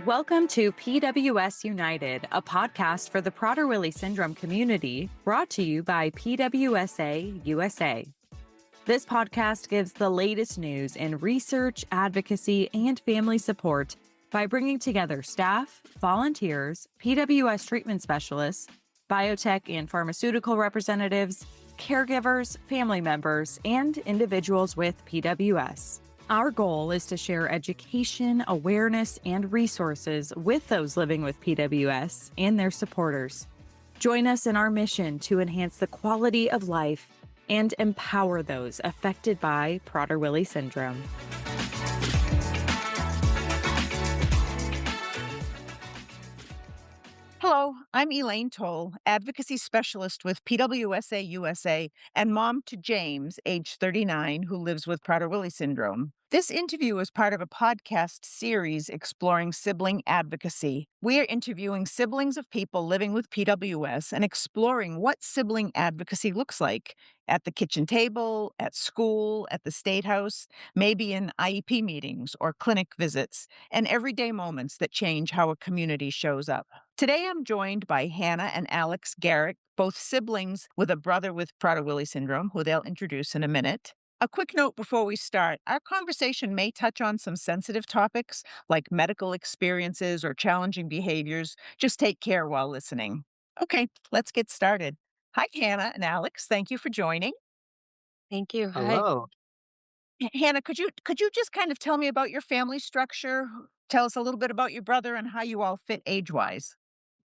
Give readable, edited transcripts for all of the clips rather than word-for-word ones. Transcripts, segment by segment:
Welcome to PWS United, a podcast for the Prader-Willi syndrome community, brought to you by PWSA USA. This podcast gives the latest news in research, advocacy, and family support by bringing together staff, volunteers, PWS treatment specialists, biotech and pharmaceutical representatives, caregivers, family members, and individuals with PWS. Our goal is to share education, awareness, and resources with those living with PWS and their supporters. Join us in our mission to enhance the quality of life and empower those affected by Prader-Willi syndrome. Hello, I'm Elaine Towle, Advocacy Specialist with PWSA USA and mom to James, age 39, who lives with Prader-Willi syndrome. This interview is part of a podcast series exploring sibling advocacy. We are interviewing siblings of people living with PWS and exploring what sibling advocacy looks like at the kitchen table, at school, at the State House, maybe in IEP meetings or clinic visits, and everyday moments that change how a community shows up. Today, I'm joined by Hannah and Alex Garrick, both siblings with a brother with Prader-Willi syndrome, who they'll introduce in a minute. A quick note before we start, our conversation may touch on some sensitive topics like medical experiences or challenging behaviors. Just take care while listening. Okay, let's get started. Hi, Hannah and Alex. Thank you for joining. Thank you. Hi. Hello. Hannah, could you just kind of tell me about your family structure? Tell us a little bit about your brother and how you all fit age-wise.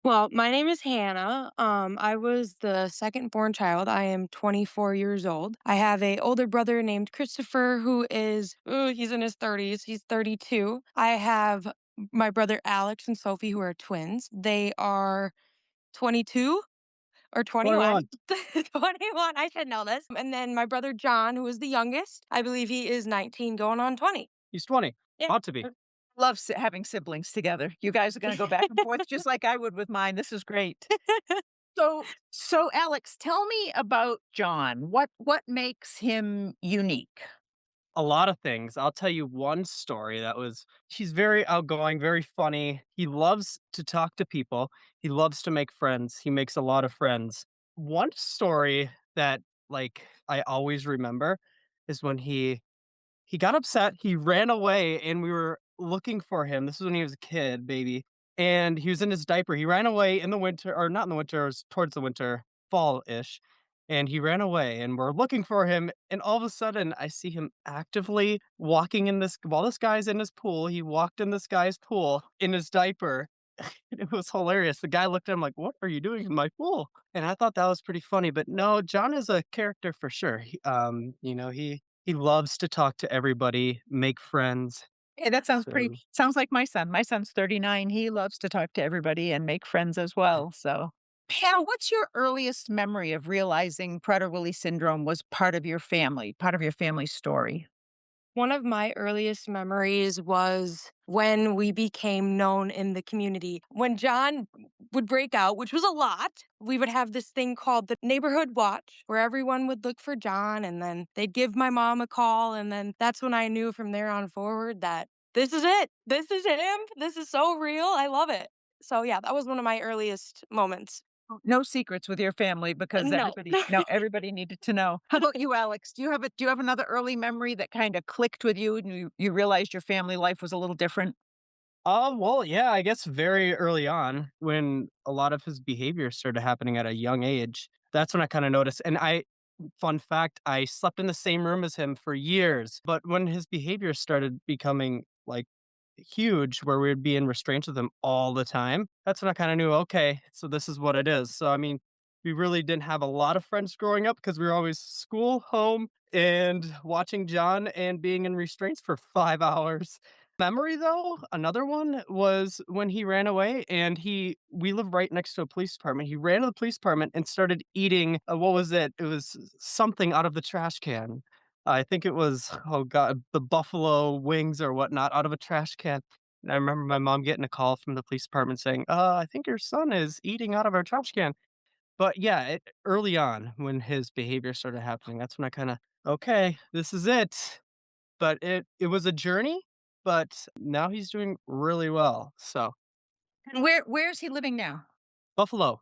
Well, my name is Hannah. I was the second born child. I am 24 years old. I have a older brother named Christopher who is he's in his 30s. He's 32. I have my brother Alex and Sophie who are twins. They are 22 or 21. 21. 21. I should know this. And then my brother John, who is the youngest. I believe he is 19 going on 20. He's 20. Yeah. Ought to be. Love having siblings together. You guys are going to go back and forth just like I would with mine. This is great. So Alex, tell me about John. What makes him unique? A lot of things. I'll tell you one story he's very outgoing, very funny. He loves to talk to people. He loves to make friends. He makes a lot of friends. One story that I always remember is when he got upset. He ran away and we were looking for him. This was when he was a kid, baby. And he was in his diaper. He ran away in the winter, or not in the winter, it was towards the winter, fall-ish. And he ran away and we're looking for him. And all of a sudden I see him actively walking while this guy's in his pool. He walked in this guy's pool in his diaper. It was hilarious. The guy looked at him like, "What are you doing in my pool?" And I thought that was pretty funny. But no, John is a character for sure. He loves to talk to everybody, make friends. Yeah, that So sounds like my son. My son's 39. He loves to talk to everybody and make friends as well. So, Hannah, what's your earliest memory of realizing Prader-Willi syndrome was part of your family story? One of my earliest memories was when we became known in the community. When John would break out, which was a lot, we would have this thing called the neighborhood watch where everyone would look for John and then they'd give my mom a call. And then that's when I knew from there on forward that this is it. This is him. This is so real. I love it. So, yeah, that was one of my earliest moments. No secrets with your family because No. everybody needed to know. How about you, Alex? Do you have another early memory that kind of clicked with you and you realized your family life was a little different? well, yeah, I guess very early on when a lot of his behavior started happening at a young age, that's when I kinda noticed. Fun fact, I slept in the same room as him for years, but when his behavior started becoming, huge, where we'd be in restraints with him all the time, that's when I kinda knew, "Okay, so this is what it is." So, I mean, we really didn't have a lot of friends growing up because we were always school, home, and watching John and being in restraints for 5 hours. Memory, though, another one was when he ran away and we live right next to a police department. He ran to the police department and started eating, what was it? It was something out of the trash can. I think it was, oh god, the buffalo wings or whatnot out of a trash can. And I remember my mom getting a call from the police department saying, I think your son is eating out of our trash can." But yeah, early on when his behavior started happening, that's when I kinda, "Okay, this is it." But it was a journey. but now he's doing really well. So, And where is he living now? Buffalo,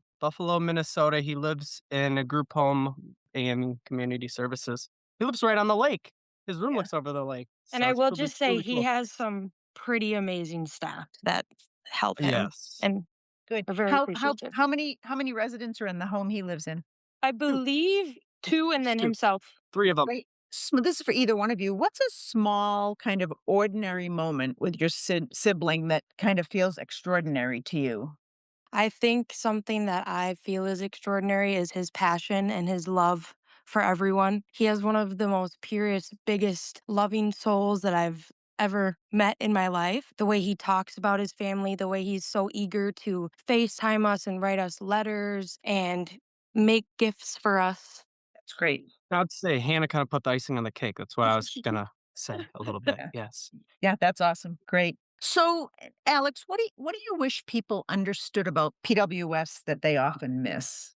Minnesota. He lives in a group home and community services. He lives right on the lake. His room Yeah. looks over the lake. And So I it's will really, just say really he cool. has some pretty amazing staff that help him Yes. and Good. are very appreciative. How many residents are in the home he lives in? I Two, believe 2 and just then two, himself. three of them. Right. This is for either one of you. What's a small, kind of ordinary moment with your sibling that kind of feels extraordinary to you? I think something that I feel is extraordinary is his passion and his love for everyone. He has one of the most purest, biggest, loving souls that I've ever met in my life. The way he talks about his family, the way he's so eager to FaceTime us and write us letters and make gifts for us. That's great. I'd say Hannah kind of put the icing on the cake. That's what I was gonna say a little bit. Yeah. Yes. Yeah, that's awesome. Great. So, Alex, what do you wish people understood about PWS that they often miss?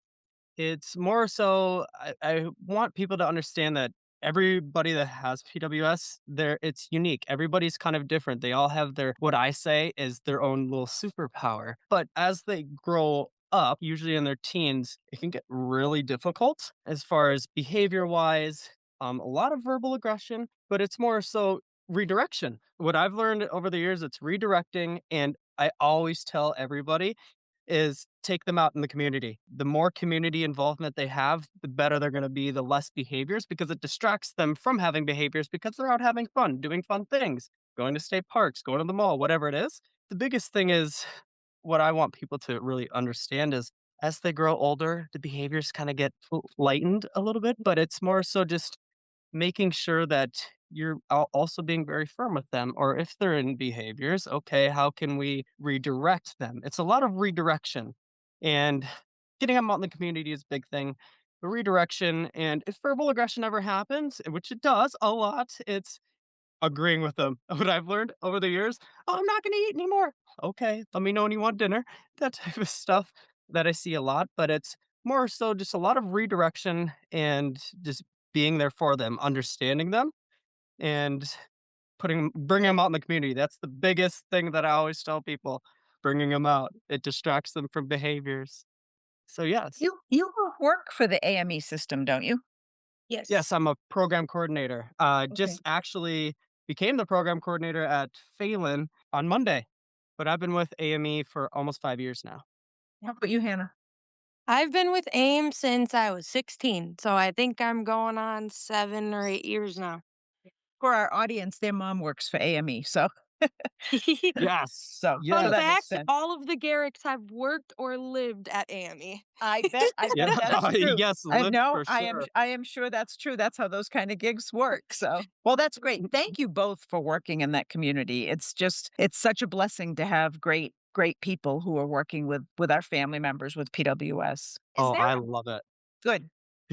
It's more so I want people to understand that everybody that has PWS, it's unique. Everybody's kind of different. They all have their what I say is their own little superpower. But as they grow up, usually in their teens, it can get really difficult as far as behavior wise. A lot of verbal aggression, but it's more so redirection. What I've learned over the years, it's redirecting. And I always tell everybody is take them out in the community. The more community involvement they have, the better they're going to be, the less behaviors because it distracts them from having behaviors because they're out having fun, doing fun things, going to state parks, going to the mall, whatever it is. The biggest thing is what I want people to really understand is as they grow older, the behaviors kind of get lightened a little bit, but it's more so just making sure that you're also being very firm with them, or if they're in behaviors, okay, how can we redirect them? It's a lot of redirection, and getting them out in the community is a big thing. The redirection, and if verbal aggression ever happens, which it does a lot, it's agreeing with them. What I've learned over the years, oh, I'm not going to eat anymore. Okay, let me know when you want dinner. That type of stuff that I see a lot, but it's more so just a lot of redirection and just being there for them, understanding them, and bringing them out in the community. That's the biggest thing that I always tell people. Bringing them out, it distracts them from behaviors. So yes, You work for the AME system, don't you? Yes. yes, I'm a program coordinator. Okay. Just actually became the program coordinator at Phelan on Monday, but I've been with AME for almost 5 years now. How about you, Hannah? I've been with AIM since I was 16, so I think I'm going on 7 or 8 years now. For our audience, their mom works for AME, so Yes, so Fun that makes yes, fact, sense. all of the Garricks have worked or lived at AME. I bet yeah, that's true. yes, I lived know, for sure. I am sure that's true. That's how those kind of gigs work. So, well, that's great. Thank you both for working in that community. It's such a blessing to have great people who are working with our family members with PWS. Is Oh, there I love it. good.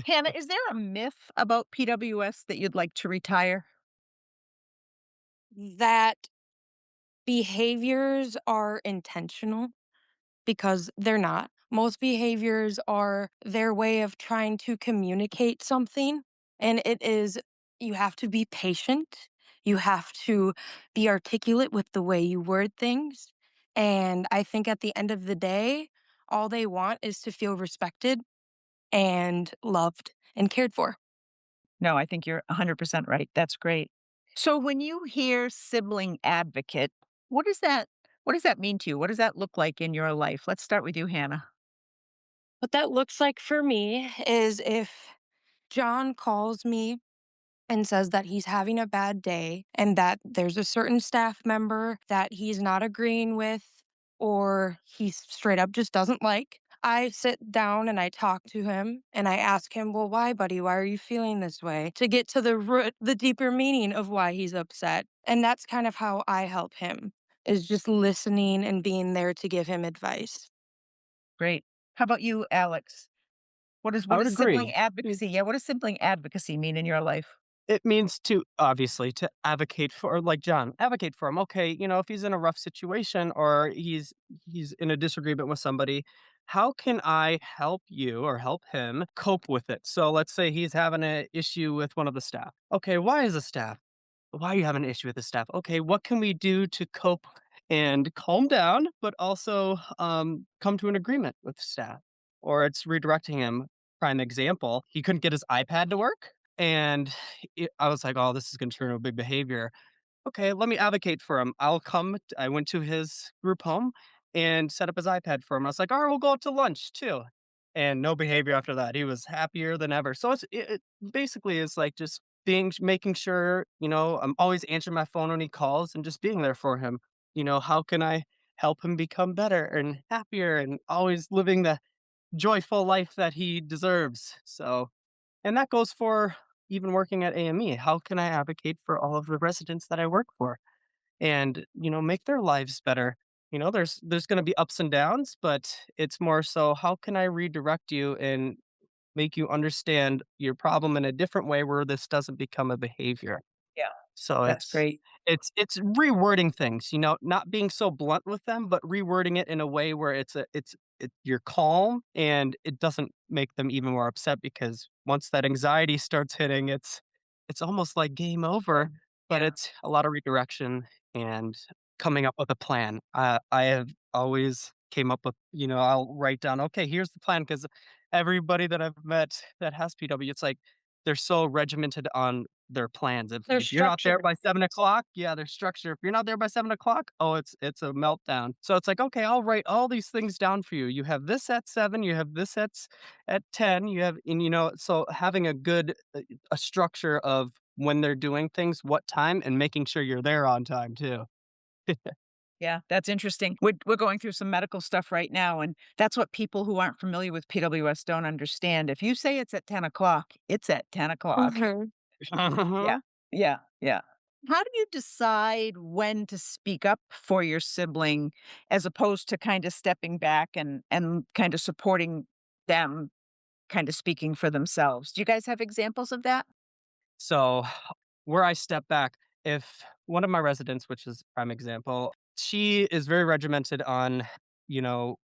Hannah, is there a myth about PWS that you'd like to retire? That behaviors are intentional because they're not. Most behaviors are their way of trying to communicate something, and it is you have to be patient. You have to be articulate with the way you word things. And I think at the end of the day, all they want is to feel respected and loved and cared for. No, I think you're 100% right. That's great. So when you hear sibling advocate, what does that what does that mean to you? What does that look like in your life? Let's start with you, Hannah. What that looks like for me is if John calls me and says that he's having a bad day and that there's a certain staff member that he's not agreeing with or he straight up just doesn't like. I sit down and I talk to him and I ask him, "Well, why, buddy? Why are you feeling this way?" To get to the root, the deeper meaning of why he's upset. And that's kind of how I help him, is just listening and being there to give him advice. Great. How about you, Alex? I What would is sibling agree. advocacy? Yeah, what does sibling advocacy mean in your life? It means to obviously to advocate for like John, advocate for him. Okay, if he's in a rough situation or he's in a disagreement with somebody, how can I help you or help him cope with it? So let's say he's having an issue with one of the staff. Okay, why is the staff? why are you having an issue with the staff? Okay, what can we do to cope and calm down, but also come to an agreement with staff? Or it's redirecting him. Prime example, he couldn't get his iPad to work. And I was like, oh, this is going to turn into a big behavior. Okay, let me advocate for him. I went to his group home and set up his iPad for him. I was like, "All right, we'll go out to lunch too." And no behavior after that. He was happier than ever. So it basically is like just making sure, I'm always answering my phone when he calls and just being there for him. How can I help him become better and happier and always living the joyful life that he deserves. So, and that goes for even working at AME. How can I advocate for all of the residents that I work for and, make their lives better? There's going to be ups and downs, but it's more so how can I redirect you and make you understand your problem in a different way where this doesn't become a behavior. Yeah, So that's it's great. it's rewording things, not being so blunt with them, but rewording it in a way where you're calm and it doesn't make them even more upset because once that anxiety starts hitting, it's almost like game over, but Yeah. it's a lot of redirection and coming up with a plan. I have always came up with, I'll write down, okay, here's the plan because everybody that I've met that has PW, it's like they're so regimented on their plans. If Their if you're not there structure. by 7 o'clock, yeah, their structure. If you're not there by 7 o'clock, oh, it's a meltdown. So it's like, okay, I'll write all these things down for you. You have this at 7, you have this at 10, you have and so having a good a structure of when they're doing things, what time, and making sure you're there on time too. Yeah, that's interesting. We're going through some medical stuff right now, and that's what people who aren't familiar with PWS don't understand. If you say it's at 10 o'clock, it's at 10 o'clock. Mhm. Yeah, Mhm. yeah, yeah. How do you decide when to speak up for your sibling as opposed to kind of stepping back and kind of supporting them, kind of speaking for themselves? Do you guys have examples of that? So where I step back, if one of my residents, which is prime example, she is very regimented on,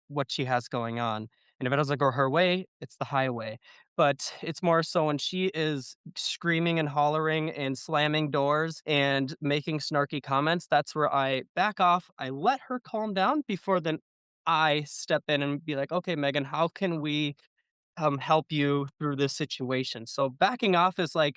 what she has going on. And if it doesn't go her way, it's the highway. But it's more so when she is screaming and hollering and slamming doors and making snarky comments, that's where I back off. I let her calm down before then I step in and be like, okay, Megan, how can we help you through this situation? So backing off is like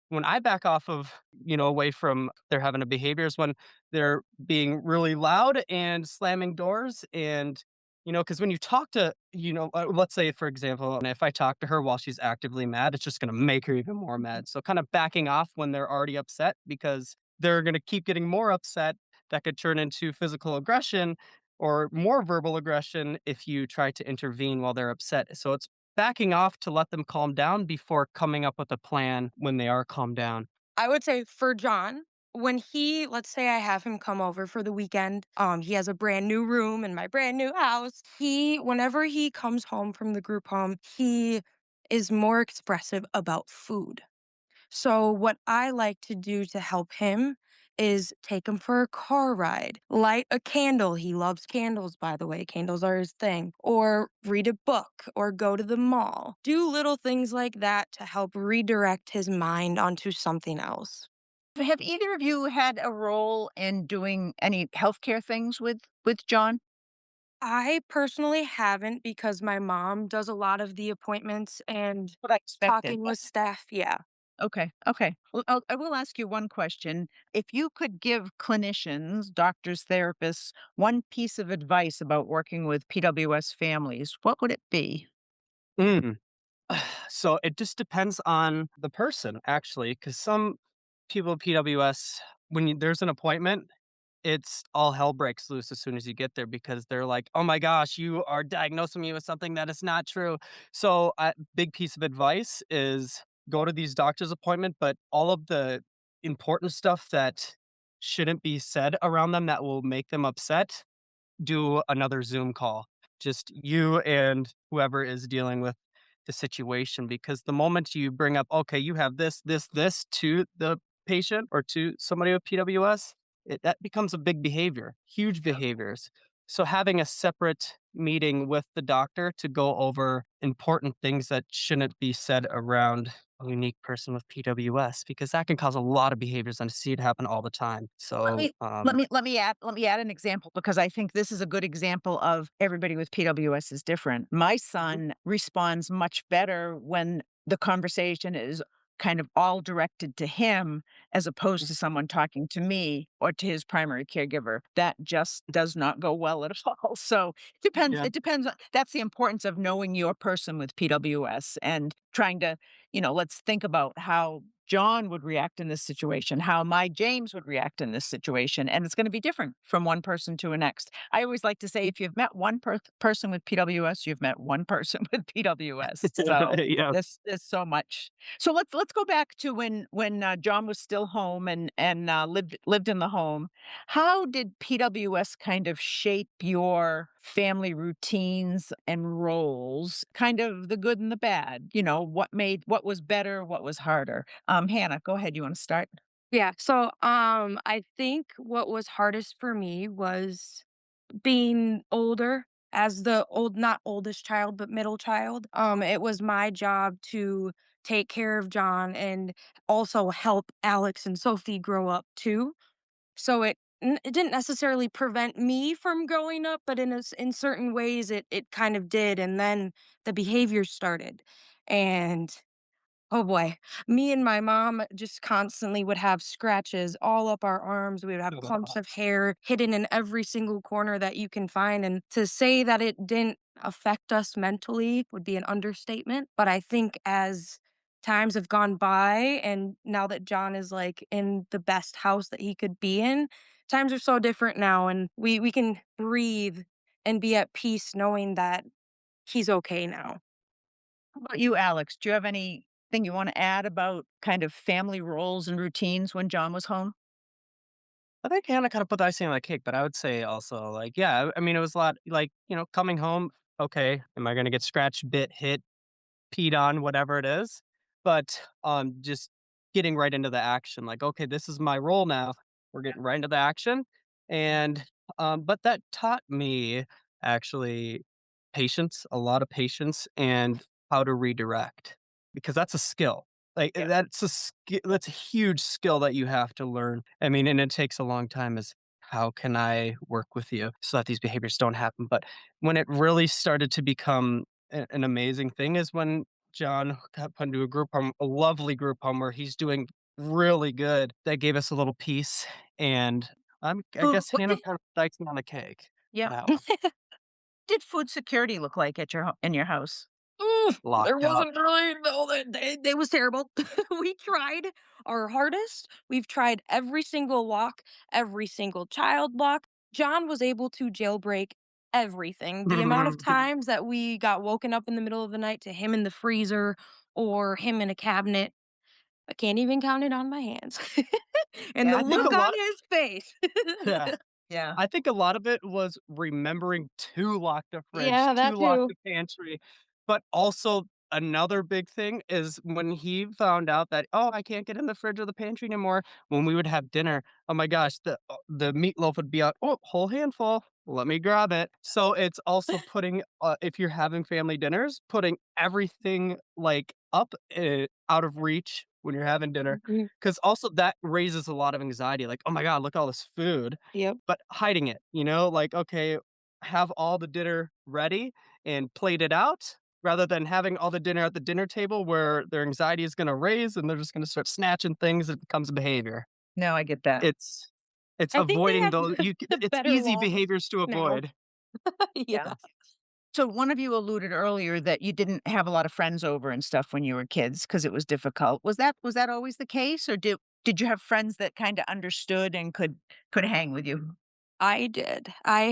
when I back off of, away from they're having a behavior is when they're being really loud and slamming doors. And, because when you talk to, let's say, for example, if I talk to her while she's actively mad, it's just going to make her even more mad. So kind of backing off when they're already upset because they're going to keep getting more upset. That could turn into physical aggression or more verbal aggression if you try to intervene while they're upset. So it's backing off to let them calm down before coming up with a plan when they are calmed down. I would say for John, when let's say I have him come over for the weekend, he has a brand new room in my brand new house. Whenever he comes home from the group home, he is more expressive about food. So, what I like to do to help him is take him for a car ride, light a candle. He loves candles, by the way. Candles are his thing. Or read a book or go to the mall. Do little things like that to help redirect his mind onto something else. Have either of you had a role in doing any healthcare things with John? I personally haven't because my mom does a lot of the appointments and What I expected. talking with staff. Yeah. Okay, okay. Well, I will ask you one question. If you could give clinicians, doctors, therapists, one piece of advice about working with PWS families, what would it be? Mm. So it just depends on the person, actually, because some people with PWS, when there's an appointment, it's all hell breaks loose as soon as you get there because they're like, "Oh my gosh, you are diagnosing me with something that is not true." So, a big piece of advice is go to these doctor's appointment, but all of the important stuff that shouldn't be said around them that will make them upset, do another Zoom call. Just you and whoever is dealing with the situation, because the moment you bring up, okay, you have this to the patient or to somebody with PWS, that becomes a big behavior, huge behaviors. So having a separate meeting with the doctor to go over important things that shouldn't be said around a unique person with PWS because that can cause a lot of behaviors, and I see it happen all the time. Let So, me let me add an example because I think this is a good example of everybody with PWS is different. My mhm, son responds much better when the conversation is kind of all directed to him as opposed mhm, to someone talking to me or to his primary caregiver. That just does not go well at all. So yeah, it depends that's the importance of knowing your person with PWS and trying to, let's think about how John would react in this situation, how my James would react in this situation, and it's going to be different from one person to the next. I always like to say, if you've met one person with PWS, you've met one person with PWS. So yeah. there's so much. So let's go back to when John was still home and lived in the home. How did PWS kind of shape your family routines and roles? Kind of the good and the bad. What was better, what was harder? Hannah, go ahead. You want to start? Yeah. So, I think what was hardest for me was being older as the not oldest child, but middle child. It was my job to take care of John and also help Alex and Sophie grow up too. So it didn't necessarily prevent me from growing up, but in certain ways it kind of did. And then the behaviors started, and oh boy. Me and my mom just constantly would have scratches all up our arms. We would have clumps of hair hidden in every single corner that you can find. And to say that it didn't affect us mentally would be an understatement. But I think as times have gone by and now that John is like in the best house that he could be in, times are so different now and we can breathe and be at peace knowing that he's okay now. How about you, Alex? Do you have anything you want to add about kind of family roles and routines when John was home? I think Hannah kind of put the icing on the cake, but I would say also, like, yeah, I mean, it was a lot like, coming home, okay, am I going to get scratched, bit, hit, peed on, whatever it is? But just getting right into the action, like, okay, this is my role now. We're getting right into the action. And, but that taught me actually patience, a lot of patience, and how to redirect because that's a skill. Like Yeah. that's a huge skill that you have to learn. I mean, and it takes a long time. Is how can I work with you so that these behaviors don't happen? But when it really started to become an amazing thing is when John got put into a group home, a lovely group home where he's doing really good. That gave us a little peace, and I Food, guess what Hannah did kind of icing on the cake for Yeah. that one. Did food security look like at in your house? There Locked up. wasn't really no, they was terrible. We tried our hardest. We've tried every single lock, every single child lock. John was able to jailbreak everything. The amount of times that we got woken up in the middle of the night to him in the freezer or him in a cabinet, I can't even count it on my hands. And the Yeah, I think a look on no. lot. his face. Yeah. Yeah. I think a lot of it was remembering to lock the fridge, Yeah, to that lock too. the pantry, but also another big thing is when he found out that, "Oh, I can't get in the fridge or the pantry anymore," when we would have dinner, oh my gosh, the meatloaf would be out, "Oh, whole handful, let me grab it." So it's also putting, if you're having family dinners, putting everything, like, up, out of reach when you're having dinner, Mhm. because also that raises a lot of anxiety, like, "Oh my god, look at all this food." Yep. But hiding it, like, okay, have all the dinner ready and plate it out rather than having all the dinner at the dinner table where their anxiety is gonna raise and they're just gonna start snatching things, it becomes a behavior. No, I get that. It's it's I think they avoiding have those it's better easy locks behaviors to now. avoid. Yeah. Yeah. So one of you alluded earlier that you didn't have a lot of friends over and stuff when you were kids because it was difficult. Was that always the case, or did you have friends that kind of understood and could hang with you? I did. I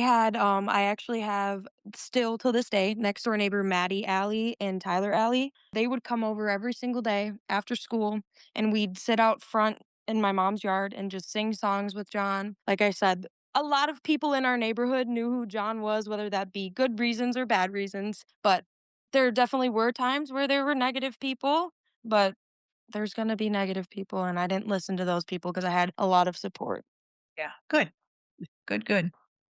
actually have still to this day next door neighbor Maddie Alley and Tyler Alley. They would come over every single day after school and we'd sit out front in my mom's yard and just sing songs with John. Like I said, a lot of people in our neighborhood knew who John was, whether that be good reasons or bad reasons. But there definitely were times where there were negative people, but there's going to be negative people. And I didn't listen to those people because I had a lot of support. Yeah. Good. Good. Good.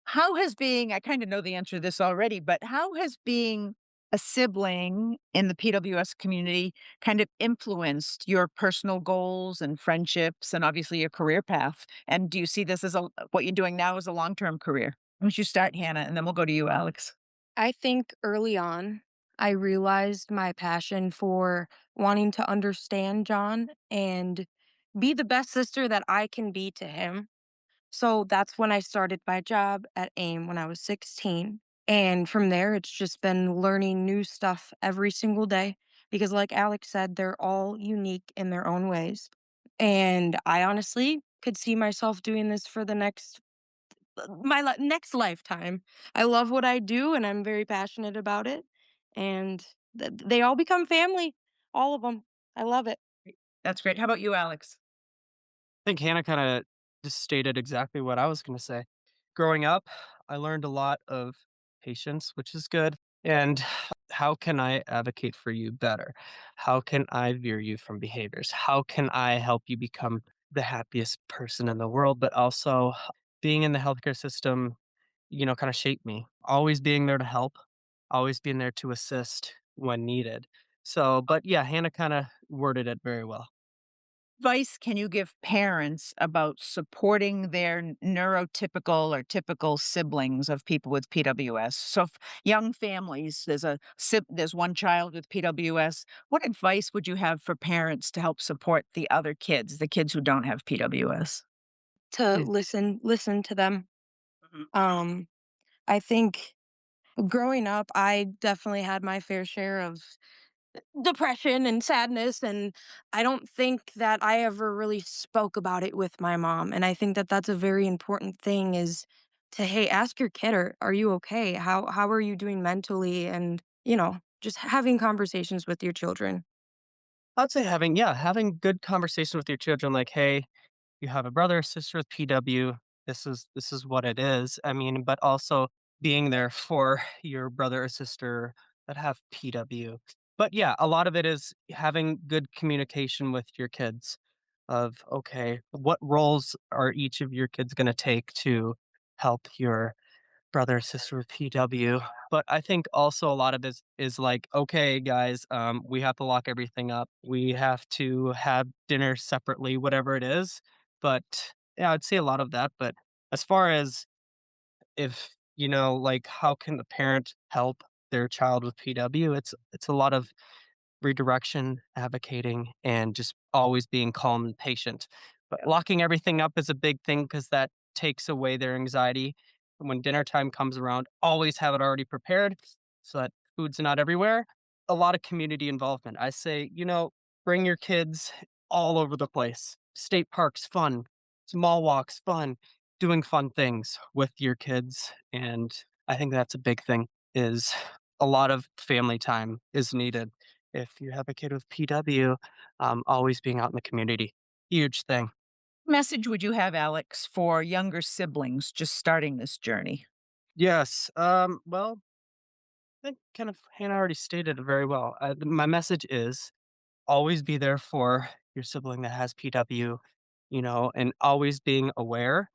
How has being I kind of know the answer to this already, but how has being a sibling in the PWS community kind of influenced your personal goals and friendships and obviously your career path? And do you see this as what you're doing now as a long-term career? Why don't you start, Hannah, and then we'll go to you, Alex. I think early on, I realized my passion for wanting to understand John and be the best sister that I can be to him. So that's when I started my job at AIM when I was 16. And from there, it's just been learning new stuff every single day because, like Alex said, they're all unique in their own ways. And I honestly could see myself doing this for the next lifetime. I love what I do and I'm very passionate about it. And they all become family, all of them. I love it. That's great. How about you, Alex? I think Hannah kind of just stated exactly what I was going to say. Growing up, I learned a lot of patience, which is good. And how can I advocate for you better? How can I veer you from behaviors? How can I help you become the happiest person in the world? But also, being in the healthcare system, kind of shaped me. Always being there to help, always being there to assist when needed. So, but yeah, Hannah kind of worded it very well. Advice can you give parents about supporting their neurotypical or typical siblings of people with PWS? So, if young families, there's one child with PWS. What advice would you have for parents to help support the other kids, the kids who don't have PWS? To listen to them. Mhm. Um, I think growing up, I definitely had my fair share of depression and sadness, and I don't think that I ever really spoke about it with my mom, and I think that that's a very important thing is to, "Hey, ask your kid, are you okay? How are you doing mentally?" And, just having conversations with your children. I'd say having good conversation with your children, like, hey, you have a brother or sister with PW. This is what it is. I mean, but also being there for your brother or sister that have PW. But yeah, a lot of it is having good communication with your kids of okay, what roles are each of your kids going to take to help your brother or sister with PW. But I think also a lot of this is like, okay, guys, we have to lock everything up. We have to have dinner separately, whatever it is. But yeah, I'd say a lot of that. But as far as if like how can the parent help their child with PW, it's a lot of redirection, advocating, and just always being calm and patient. But locking everything up is a big thing because that takes away their anxiety. When dinner time comes around, always have it already prepared so that food's not everywhere. A lot of community involvement. I say, bring your kids all over the place. State parks, fun. Small walks, fun. Doing fun things with your kids. And I think that's a big thing is a lot of family time is needed if you have a kid with PW, always being out in the community, huge thing. Message would you have, Alex, for younger siblings just starting this journey? Yes. Well, I think kind of Hannah already stated it very well. My message is always be there for your sibling that has PW, and always being aware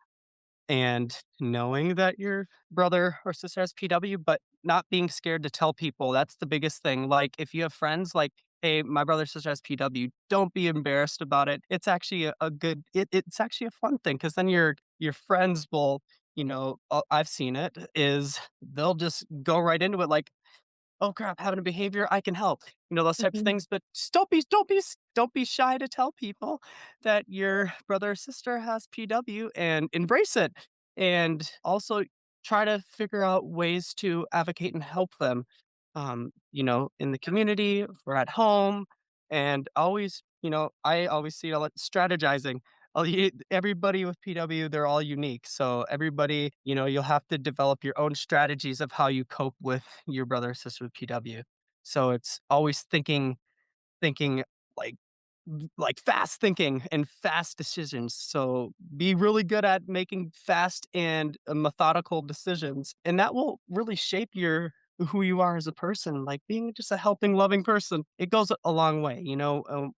and knowing that your brother or sister has PW, but not being scared to tell people. That's the biggest thing. Like, if you have friends, like, hey, my brother or sister has PW, don't be embarrassed about it. It's actually a good. It's actually a fun thing because then your friends will. I've seen it is they'll just go right into it like, "Oh crap, having a behavior, I can help." Those types of Mhm. things, but just don't be shy to tell people that your brother or sister has PW and embrace it. And also try to figure out ways to advocate and help them. In the community or at home. And always, I always see like strategizing. Everybody with PW, they're all unique. So everybody, you'll have to develop your own strategies of how you cope with your brother or sister with PW. So it's always thinking like like fast thinking and fast decisions. So be really good at making fast and methodical decisions, and that will really shape your who you are as a person. Like being just a helping, loving person, it goes a long way.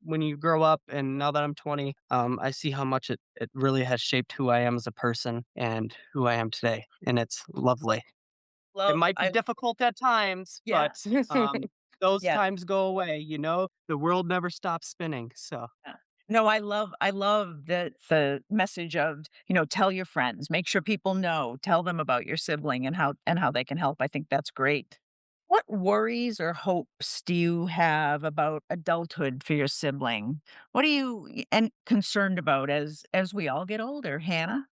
When you grow up, and now that I'm 20, I see how much it really has shaped who I am as a person and who I am today, and it's lovely. It Love might be I difficult at times, Yeah, but, those yeah. times go away, you know? The world never stops spinning, so Yeah. No, I love the message of, tell your friends, make sure people know, tell them about your sibling and how they can help. I think that's great. What worries or hopes do you have about adulthood for your sibling? What are you and concerned about as we all get older, Hannah?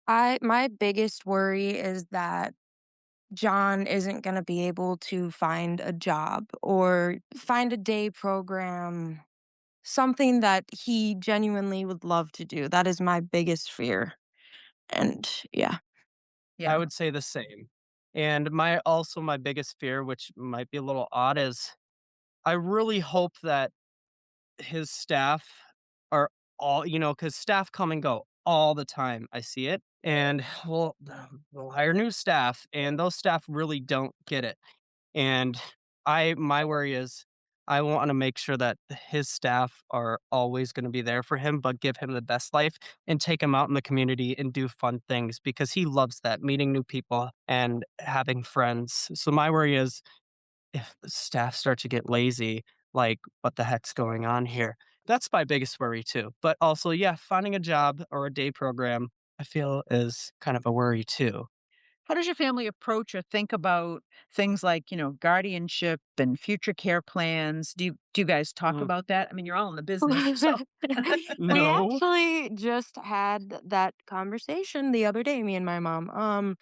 My biggest worry is that John isn't gonna be able to find a job or find a day program, something that he genuinely would love to do. That is my biggest fear. And yeah. I Yeah. would say the same. And my biggest fear, which might be a little odd, is I really hope that his staff are all, because staff come and go all the time. I see it. And we'll hire new staff, and those staff really don't get it. And my worry is I want to make sure that his staff are always going to be there for him, but give him the best life and take him out in the community and do fun things because he loves that, meeting new people and having friends. So my worry is if the staff start to get lazy, like, what the heck's going on here? That's my biggest worry too. But also, yeah, finding a job or a day program, I feel is kind of a worry too. How does your family approach or think about things like, guardianship and future care plans? Do you guys talk Mm, about that? I mean, you're all in the business, so We no. actually just had that conversation the other day, me and my mom.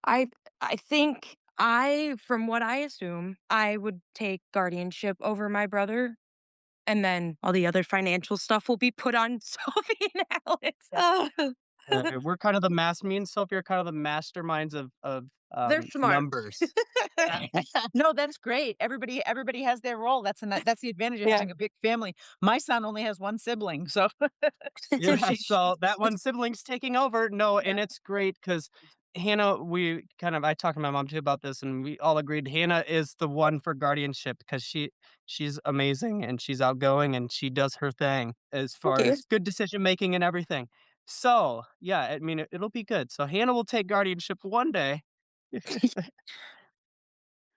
I I think from what I assume, I would take guardianship over my brother, and then all the other financial stuff will be put on Sophie and Alex. We're kind of me and Sophie are kind of the masterminds of they're smart. numbers. No, that's great. Everybody has their role. That's the advantage of Yeah. having a big family. My son only has one sibling, so so Yeah, she so that one sibling's taking over. No, yeah. and it's great because Hannah, I talked to my mom too about this, and we all agreed Hannah is the one for guardianship because she's amazing and she's outgoing and she does her thing as Thank far you. as good decision making and everything. So yeah, I mean it'll be good. So Hannah will take guardianship one day.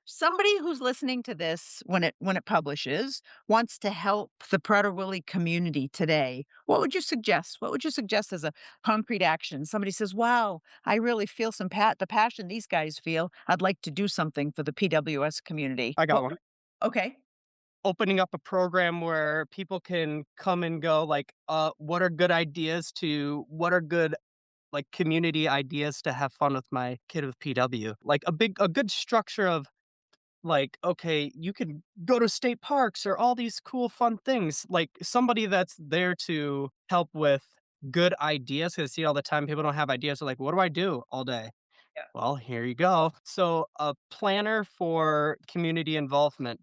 Somebody who's listening to this when it publishes wants to help the Prader-Willi community today. What would you suggest? What would you suggest as a concrete action? Somebody says, "Wow, I really feel the passion these guys feel. I'd like to do something for the PWS community." I got What one. Okay. Opening up a program where people can come and go, like, what are good ideas to what are good like community ideas to have fun with my kid with PW. Like a good structure of like, okay, you can go to state parks or all these cool fun things. Like somebody that's there to help with good ideas. Cause I see all the time people don't have ideas. They're like, what do I do all day? Yeah. Well, here you go. So a planner for community involvement.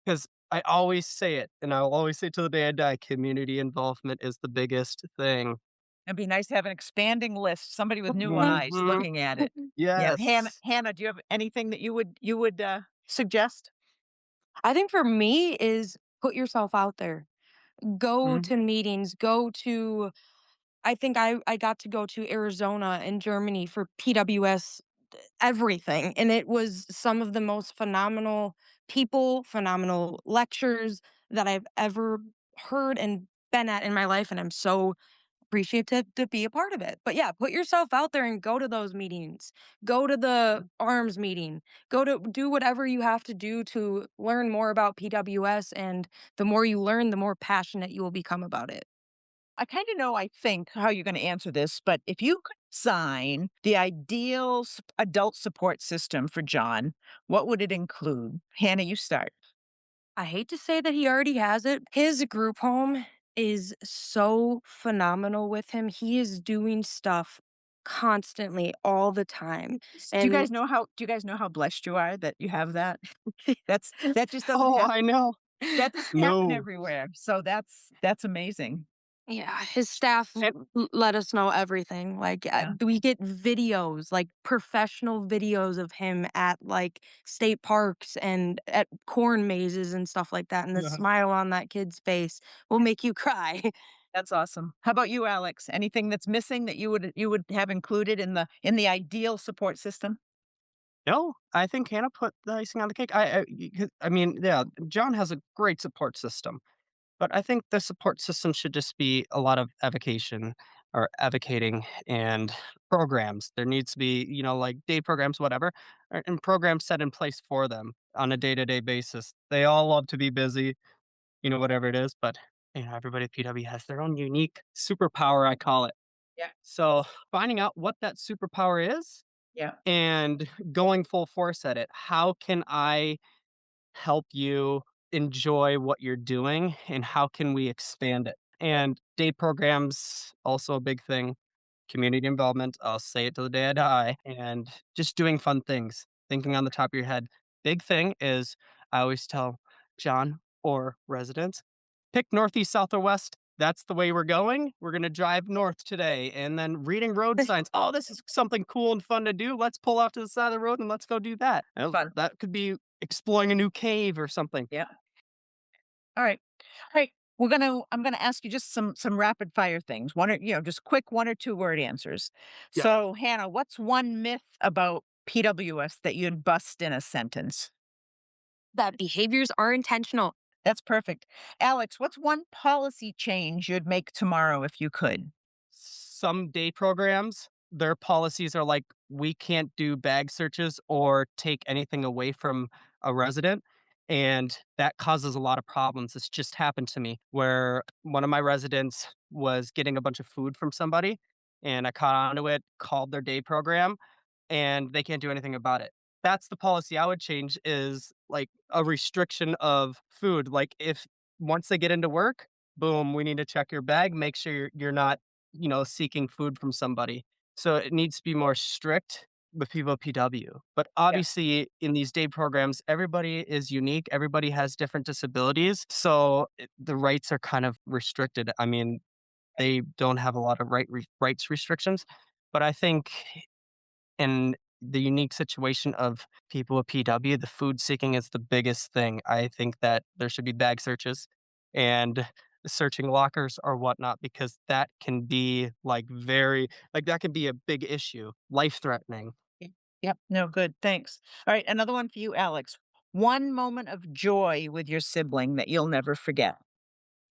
Cause I always say it and I'll always say to the day I die, community involvement is the biggest thing. It'd be nice to have an expanding list, somebody with new eyes Mhm. looking at it. Yeah, Yes. Hannah, do you have anything that you would suggest? I think for me is put yourself out there. Go Mhm. to meetings, go to I think I got to go to Arizona and Germany for PWS everything, and it was some of the most phenomenal people, phenomenal lectures that I've ever heard and been at in my life, and I'm so appreciative to be a part of it. But yeah, put yourself out there and go to those meetings. Go to the arms meeting. Go to do whatever you have to do to learn more about PWS, and the more you learn, the more passionate you will become about it. I kind of know, I think, how you're going to answer this, but if you could sign the ideal adult support system for John, what would it include? Hannah, you start. I hate to say that he already has it. His group home is so phenomenal with him. He is doing stuff constantly all the time. And Do you guys know how blessed you are that you have that? That just doesn't Oh, happen. I know. That doesn't happen No. everywhere. So that's amazing. yeah, his staff And let us know everything. Like Yeah. we get videos, like professional videos of him at like state parks and at corn mazes and stuff like that. And the smile on that kid's face will make you cry. That's awesome. How about you, Alex? Anything that's missing that you would have included in the ideal support system? No, I think Hannah put the icing on the cake. I mean, yeah, John has a great support system, but I think the support system should just be a lot of evocation or advocating and programs. There needs to be, like day programs, whatever, and programs set in place for them on a day-to-day basis. They all love to be busy, whatever it is, but everybody at PW has their own unique superpower, I call it. Yeah. So finding out what that superpower is Yeah. and going full force at it. How can I help you enjoy what you're doing and how can we expand it? And day programs, also a big thing. Community involvement, I'll say it till the day I die, and just doing fun things, thinking on the top of your head. Big thing is I always tell John or residents, pick northeast, south, or west. That's the way we're going. We're going to drive north today. And then reading road signs. Oh, this is something cool and fun to do. Let's pull off to the side of the road and let's go do that. Fun. That could be exploring a new cave or something. Yeah. All right. All right. I'm gonna ask you just some rapid fire things. One or just quick 1 or 2 word answers. Yeah. So Hannah, what's one myth about PWS that you'd bust in a sentence? That behaviors are intentional. That's perfect. Alex, what's one policy change you'd make tomorrow if you could? Some day programs, their policies are like, we can't do bag searches or take anything away from a resident. And that causes a lot of problems. It's just happened to me where one of my residents was getting a bunch of food from somebody and I caught onto it, called their day program, and they can't do anything about it. That's the policy I would change is like a restriction of food. Like if once they get into work, boom, we need to check your bag, make sure you're not, seeking food from somebody. So it needs to be more strict with people at PW. But Yeah. obviously in these day programs, everybody is unique. Everybody has different disabilities. So the rights are kind of restricted. I mean, they don't have a lot of rights restrictions, but I think in the unique situation of people with PW, the food seeking is the biggest thing. I think that there should be bag searches and searching lockers or whatnot because that can be that can be a big issue, life threatening. Yep. No, good. Thanks. All right. Another one for you, Alex. One moment of joy with your sibling that you'll never forget.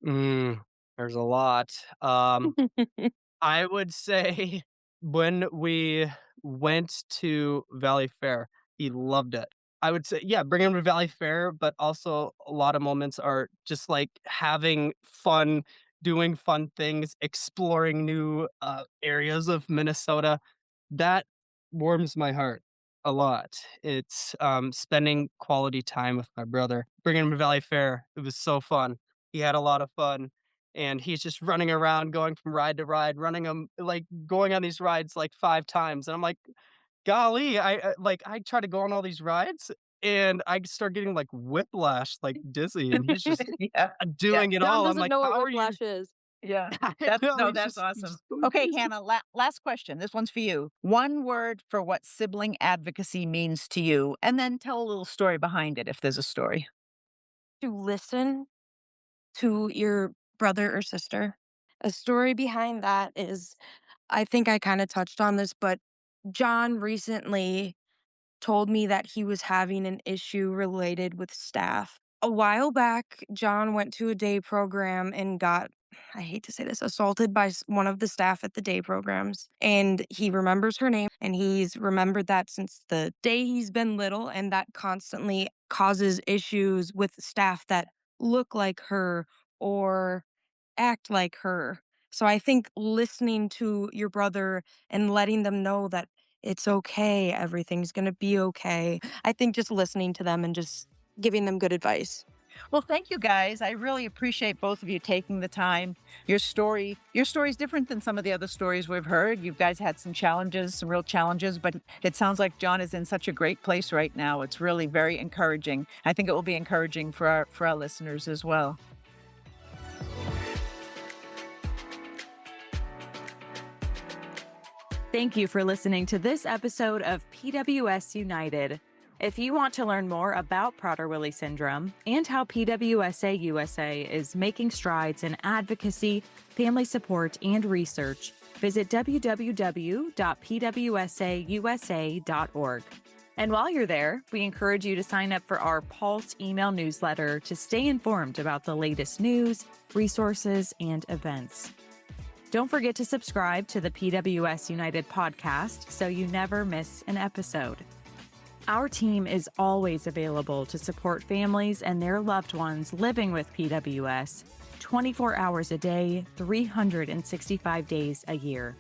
There's a lot. I would say when we went to Valley Fair, he loved it. I would say, yeah, bring him to Valley Fair, but also a lot of moments are just like having fun, doing fun things, exploring new areas of Minnesota. That warms my heart a lot. It's spending quality time with my brother, bringing him to Valley Fair. It was so fun. He had a lot of fun and he's just running around, going from ride to ride, running them like going on these rides like 5 times. And I'm like, golly, I try to go on all these rides and I start getting like whiplash, like dizzy, and he's just Yeah. Yeah. doing it John all. I'm doesn't like, know what how are you? whiplash is. Yeah. I That's know, no, he's that's he's awesome. just going Okay, crazy. Hannah, last question. This one's for you. One word for what sibling advocacy means to you, and then tell a little story behind it if there's a story. To listen to your brother or sister. A story behind that is I think I kind of touched on this, but John recently told me that he was having an issue related with staff. A while back, John went to a day program and got, I hate to say this, assaulted by one of the staff at the day programs. And he remembers her name and he's remembered that since the day he's been little. And that constantly causes issues with staff that look like her or act like her. So I think listening to your brother and letting them know that it's okay, everything's gonna be okay. I think just listening to them and just giving them good advice. Well, thank you guys. I really appreciate both of you taking the time. Your story is different than some of the other stories we've heard. You guys had some challenges, some real challenges, but it sounds like John is in such a great place right now. It's really very encouraging. I think it will be encouraging for our listeners as well. Thank you for listening to this episode of PWS United. If you want to learn more about Prader-Willi syndrome and how PWSA USA is making strides in advocacy, family support, and research, visit www.pwsausa.org. And while you're there, we encourage you to sign up for our Pulse email newsletter to stay informed about the latest news, resources, and events. Don't forget to subscribe to the PWS United podcast so you never miss an episode. Our team is always available to support families and their loved ones living with PWS 24 hours a day, 365 days a year.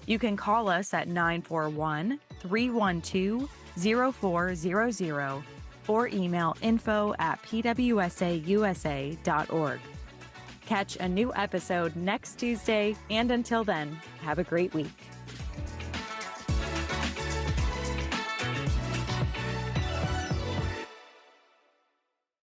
You can call us at 941-312-0400 or email info@pwsausa.org. Catch a new episode next Tuesday, and until then, have a great week.